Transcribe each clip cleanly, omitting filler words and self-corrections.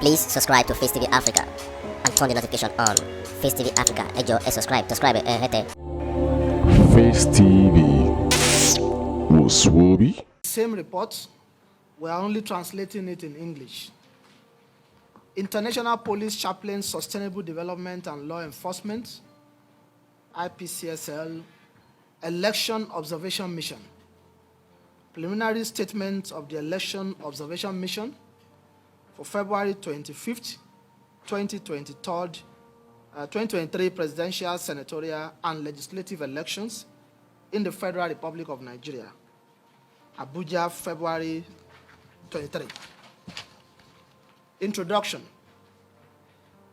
Please subscribe to Facetv Africa and turn the notification on. Facetv Africa, ẹ jọ̀ọ́, subscribe, hete. Face TV was Swoby. Same report, we are only translating it in English. International Police Chaplain Sustainable Development and Law Enforcement, IPCSL, Election Observation Mission. Preliminary statement of the Election Observation Mission for February 25th, 2023 presidential, senatorial, and legislative elections in the Federal Republic of Nigeria. Abuja, February 23. Introduction.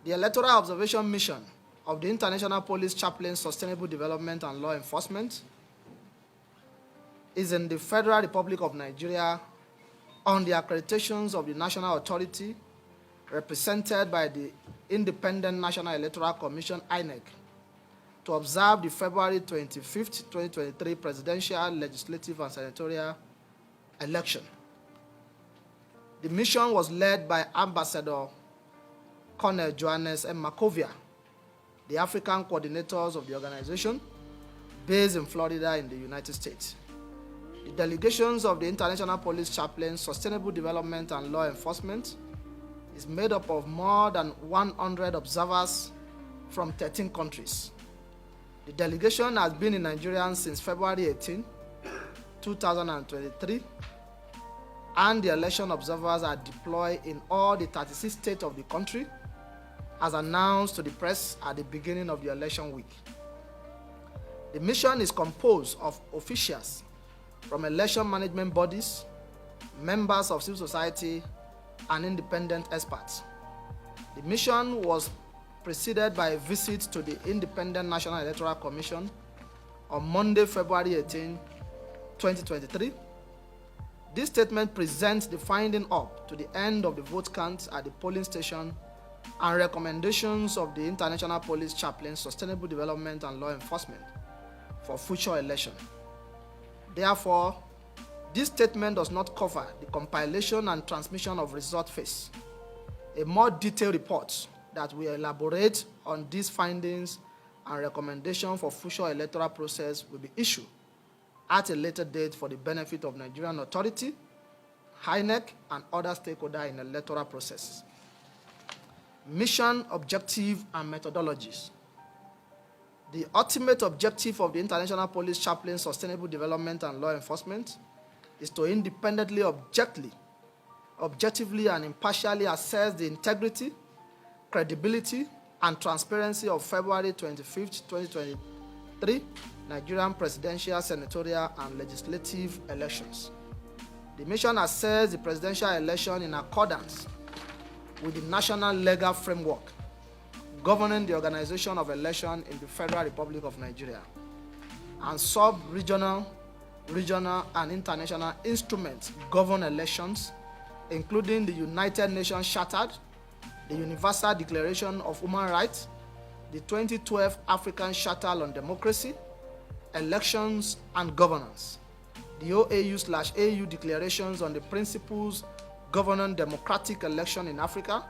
The Electoral Observation Mission of the International Police Chaplain Sustainable Development and Law Enforcement is in the Federal Republic of Nigeria on the accreditations of the National Authority represented by the Independent National Electoral Commission, Inec, to observe the February 25th, 2023 presidential, legislative, and senatorial election. The mission was led by Ambassador Colonel Johannes M. Makovia, the African coordinators of the organization, based in Florida in the United States. The delegations of the International Police Chaplain Sustainable Development and Law Enforcement is made up of more than 100 observers from 13 countries. The delegation has been in Nigeria since February 18, 2023, and the election observers are deployed in all the 36 states of the country, as announced to the press at the beginning of the election week. The mission is composed of officials from election management bodies, members of civil society, and independent experts. The mission was preceded by a visit to the Independent National Electoral Commission on Monday, February 18, 2023. This statement presents the finding up to the end of the vote count at the polling station and recommendations of the International Police Chaplain Sustainable Development and Law Enforcement for future election. Therefore, this statement does not cover the compilation and transmission of result phase. A more detailed report that will elaborate on these findings and recommendations for future electoral process will be issued at a later date for the benefit of Nigerian authority, INEC, and other stakeholders in the electoral process. Mission, objective, and methodologies. The ultimate objective of the International Police Chaplain Sustainable Development and Law Enforcement is to independently, objectively, and impartially assess the integrity, credibility, and transparency of February 25th, 2023 Nigerian presidential, senatorial, and legislative elections. The mission assesses the presidential election in accordance with the national legal framework governing the organization of election in the Federal Republic of Nigeria, and sub-regional, regional, and international instruments govern elections, including the United Nations Charter, the Universal Declaration of Human Rights, the 2012 African Charter on Democracy, Elections and Governance, the OAU/AU Declarations on the Principles Governing Democratic Election in Africa,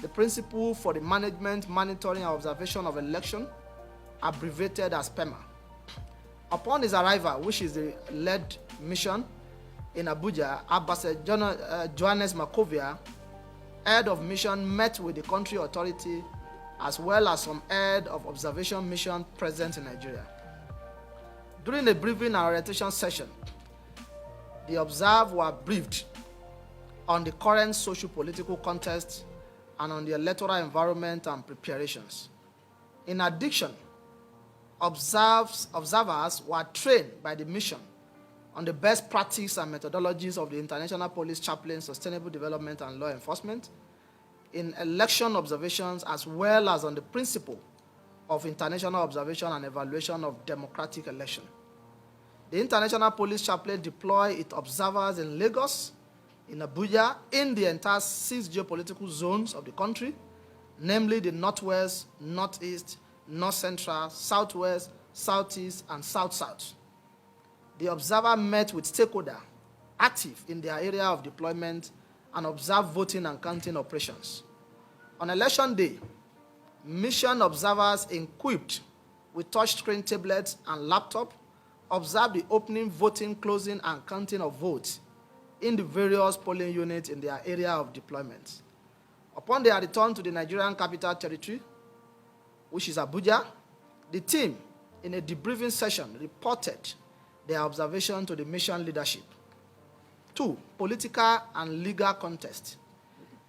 the Principle for the Management, Monitoring, and Observation of Election, abbreviated as PEMA. Upon his arrival, which is the led mission in Abuja, Ambassador Johannes Makovia, head of mission, met with the country authority as well as some head of observation mission present in Nigeria. During a briefing and orientation session, the observed were briefed on the current socio-political context and on the electoral environment and preparations. In addition, observers were trained by the mission on the best practices and methodologies of the International Police Chaplain Sustainable Development and Law Enforcement in election observations, as well as on the principle of international observation and evaluation of democratic election. The International Police Chaplain deployed its observers in Lagos, in Abuja, in the entire 6 geopolitical zones of the country, namely the Northwest, Northeast, North Central, Southwest, Southeast, and South-South. The observer met with stakeholders active in their area of deployment and observe voting and counting operations. On election day, mission observers equipped with touchscreen tablets and laptop observe the opening, voting, closing, and counting of votes in the various polling units in their area of deployment. Upon their return to the Nigerian Capital Territory, which is Abuja, the team, in a debriefing session, reported their observation to the mission leadership. 2. Political and legal contest.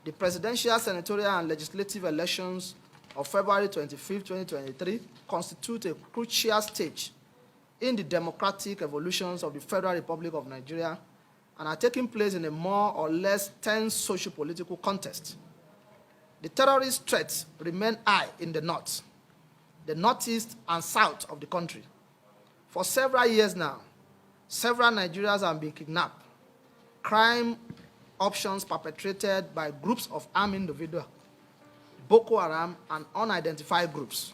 The presidential, senatorial, and legislative elections of February 25, 2023 constitute a crucial stage in the democratic evolutions of the Federal Republic of Nigeria and are taking place in a more or less tense socio-political context. The terrorist threats remain high in the north, the northeast, and south of the country. For several years now, several Nigerians have been kidnapped. Crime options perpetrated by groups of armed individuals, Boko Haram, and unidentified groups.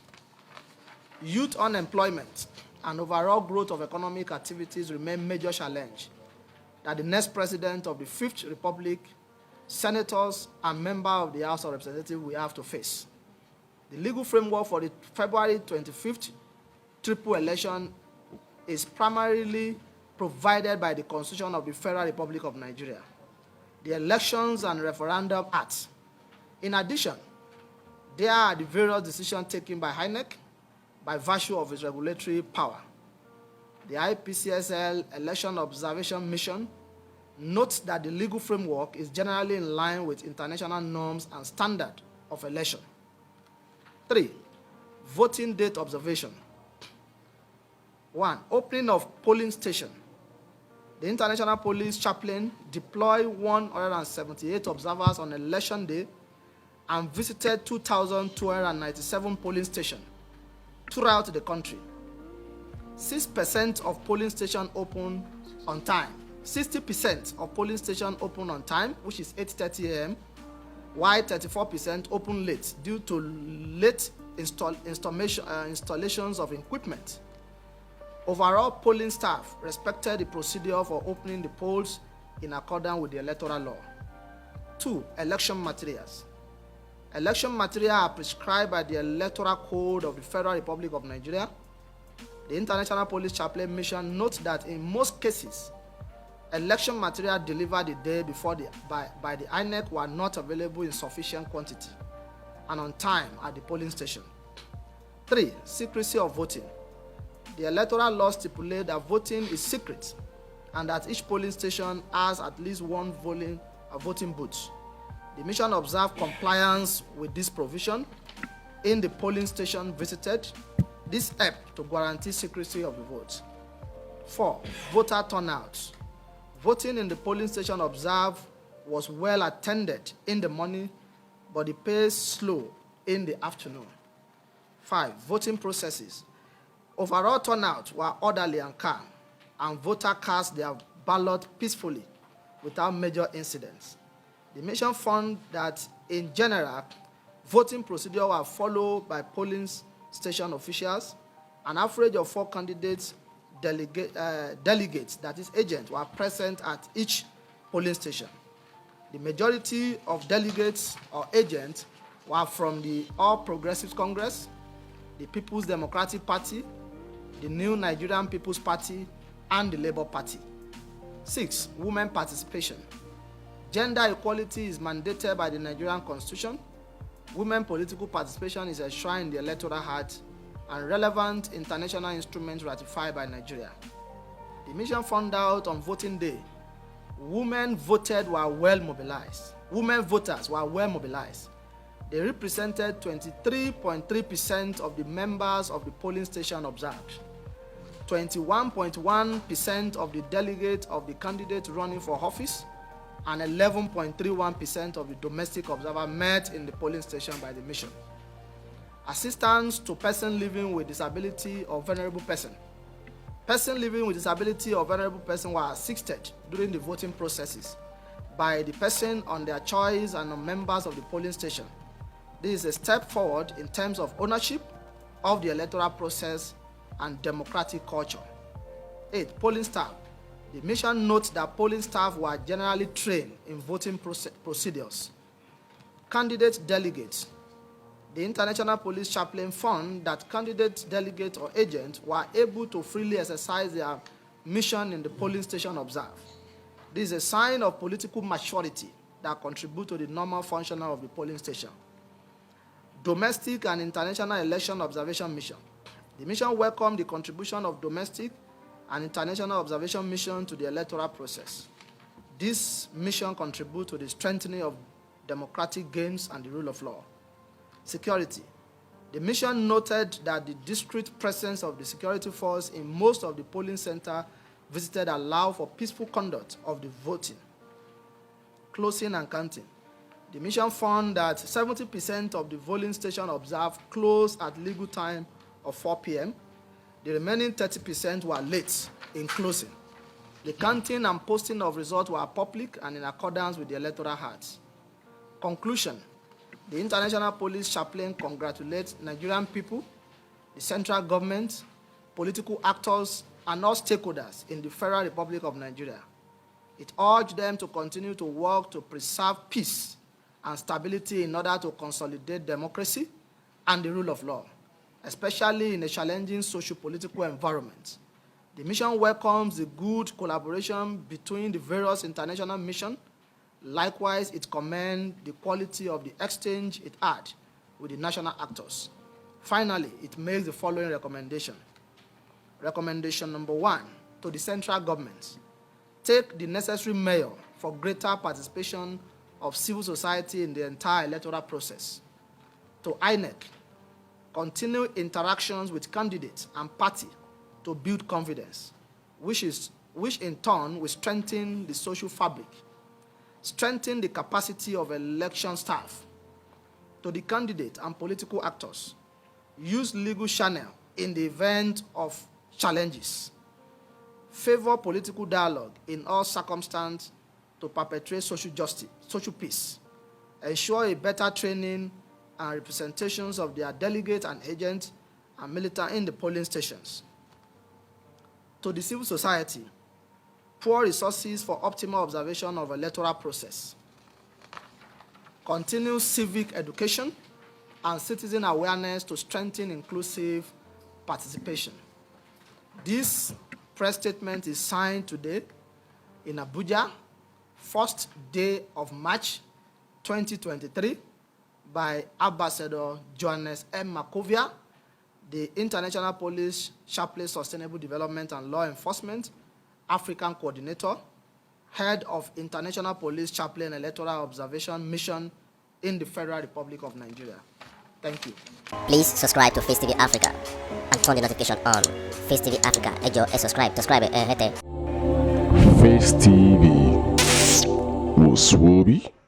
Youth unemployment and overall growth of economic activities remain major challenge that the next president of the Fifth Republic, senators, and members of the House of Representatives will have to face. The legal framework for the February 25th triple election is primarily provided by the Constitution of the Federal Republic of Nigeria, the Elections and Referendum Act. In addition, there are the various decisions taken by Inec by virtue of its regulatory power. The IPCSL Election Observation Mission notes that the legal framework is generally in line with international norms and standards of election. 3. Voting date observation. 1. Opening of polling station. The International Police Chaplain deployed 178 observers on election day and visited 2,297 polling stations throughout the country. 6% of polling stations open on time. 60% of polling stations open on time, which is 8:30 a.m., while 34% open late due to late installations of equipment. Overall, polling staff respected the procedure for opening the polls in accordance with the electoral law. 2. Election materials. Election materials are prescribed by the Electoral Code of the Federal Republic of Nigeria. The International Police Chaplain Mission notes that in most cases, election material delivered the day before by the Inec were not available in sufficient quantity and on time at the polling station. 3. Secrecy of voting. The electoral law stipulates that voting is secret and that each polling station has at least one voting booth. The mission observed compliance with this provision in the polling station visited. This helped to guarantee secrecy of the vote. 4. Voter turnout. Voting in the polling station observed was well attended in the morning, but the pace slow in the afternoon. 5. Voting processes. Overall turnout were orderly and calm, and voters cast their ballot peacefully without major incidents. The mission found that, in general, voting procedures were followed by polling station officials. An average of 4 candidates, delegates, that is agents, were present at each polling station. The majority of delegates or agents were from the All Progressives Congress, the People's Democratic Party, the New Nigerian People's Party, and the Labour Party. 6. Women participation. Gender equality is mandated by the Nigerian Constitution. Women political participation is enshrined in the Electoral Act and relevant international instruments ratified by Nigeria. The mission found out on voting day, women voters were well mobilized. They represented 23.3% of the members of the polling station observed. 21.1% of the delegates of the candidates running for office, and 11.31% of the domestic observers met in the polling station by the mission. Assistance to persons living with disability or vulnerable person. Persons living with disability or vulnerable person were assisted during the voting processes by the person on their choice and on members of the polling station. This is a step forward in terms of ownership of the electoral process and democratic culture. 8. Polling staff. The mission notes that polling staff were generally trained in voting procedures. Candidate delegates. The International Police Chaplain found that candidate delegates or agents were able to freely exercise their mission in the polling station observed. This is a sign of political maturity that contributes to the normal function of the polling station. Domestic and international election observation mission. The mission welcomed the contribution of domestic and international observation mission to the electoral process. This mission contributes to the strengthening of democratic gains and the rule of law. Security. The mission noted that the discreet presence of the security force in most of the polling centers visited allowed for peaceful conduct of the voting. Closing and counting. The mission found that 70% of the polling stations observed closed at legal time of 4 p.m. The remaining 30% were late in closing. The counting and posting of results were public and in accordance with the Electoral Act. Conclusion. The International Police Chaplain congratulates Nigerian people, the central government, political actors, and all stakeholders in the Federal Republic of Nigeria. It urged them to continue to work to preserve peace and stability in order to consolidate democracy and the rule of law, especially in a challenging socio-political environment. The mission welcomes the good collaboration between the various international missions. Likewise, it commends the quality of the exchange it had with the national actors. Finally, it makes the following recommendation. Recommendation number 1, to the central government. Take the necessary measure for greater participation of civil society in the entire electoral process. To Inec, continue interactions with candidates and party to build confidence, which in turn will strengthen the social fabric, strengthen the capacity of election staff. To the candidate and political actors, use legal channel in the event of challenges. Favor political dialogue in all circumstances to perpetuate social justice, social peace. Ensure a better training and representations of their delegates and agents and militants in the polling stations. To the civil society, pour resources for optimal observation of electoral process. Continue civic education and citizen awareness to strengthen inclusive participation. This press statement is signed today in Abuja, 1st day of March 2023, by Ambassador Johannes M. Makovia, the International Police Chaplain Sustainable Development and Law Enforcement African Coordinator, Head of International Police Chaplain Electoral Observation Mission in the Federal Republic of Nigeria. Thank you. Please subscribe to Face TV Africa and turn the notification on. Face TV Africa, ẹ jọ̀ọ́ ẹ subscribe hete. Face TV was Swoby.